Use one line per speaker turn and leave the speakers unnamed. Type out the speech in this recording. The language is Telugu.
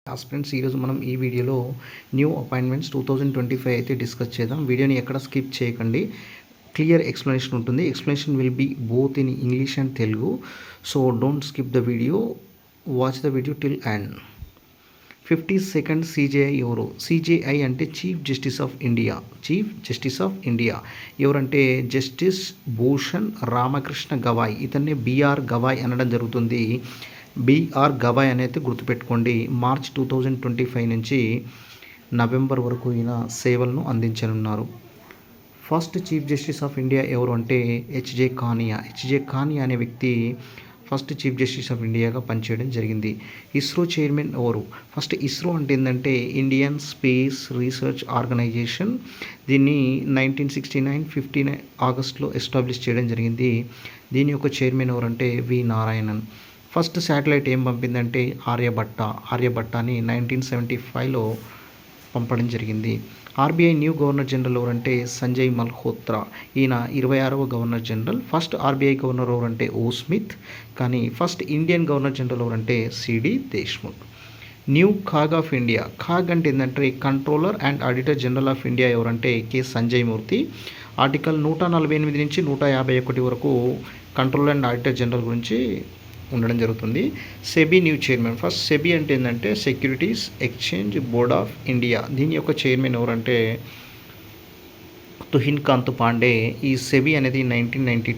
ఫ్రెండ్స్ ఈరోజు మనం ఈ వీడియోలో న్యూ అపాయింట్మెంట్స్ 2025 అయితే డిస్కస్ చేద్దాం. వీడియోని ఎక్కడ స్కిప్ చేయకండి, క్లియర్ ఎక్స్ప్లెనేషన్ ఉంటుంది. Explanation will be both in English and Telugu. So don't skip the video, watch the video till end. 52nd CJI ఎవరు? సిజేఐ అంటే chief justice of India. Chief justice of India ఎవరంటే జస్టిస్ భూషణ్ రామకృష్ణ గవాయ్. ఇతన్నే బీఆర్ గవాయ్ అనడం జరుగుతుంది. బీఆర్ గవాయ్ అనేది గుర్తుపెట్టుకోండి. మార్చ్ 2025 నుంచి నవంబర్ వరకు ఈయన సేవలను అందించనున్నారు. First chief justice of India ఎవరు అంటే హెచ్జే కానియా. హెచ్జే కానియా అనే వ్యక్తి ఫస్ట్ చీఫ్ జస్టిస్ ఆఫ్ ఇండియాగా పనిచేయడం జరిగింది. ఇస్రో చైర్మన్ ఎవరు? ఫస్ట్ ఇస్రో అంటే ఏంటంటే ఇండియన్ స్పేస్ రీసెర్చ్ ఆర్గనైజేషన్. దీన్ని 1969 15 ఆగస్టులో ఎస్టాబ్లిష్ చేయడం జరిగింది. దీని యొక్క చైర్మన్ ఎవరంటే వి నారాయణన్. ఫస్ట్ శాటిలైట్ ఏం పంపిందంటే ఆర్యభట్టాని 1975లో పంపడం జరిగింది. ఆర్బీఐ న్యూ గవర్నర్ జనరల్ ఎవరంటే సంజయ్ మల్హోత్రా. ఈయన 26వ governor general. First RBI governor ఎవరంటే ఓ స్మిత్. కానీ ఫస్ట్ ఇండియన్ గవర్నర్ జనరల్ ఎవరంటే C D Deshmukh. New CAG of India. CAG అంటే ఏంటంటే controller and auditor general of India ఎవరంటే కె సంజయ్ మూర్తి. ఆర్టికల్ 148 నుంచి 151 వరకు కంట్రోలర్ అండ్ ఆడిటర్ జనరల్ గురించి ఉండడం జరుగుతుంది. SEBI new chairman. First SEBI అంటే ఏంటంటే securities exchange board of India. దీని యొక్క చైర్మన్ ఎవరంటే తుహిన్ కాంత్ పాండే. ఈ సెబీ అనేది 1992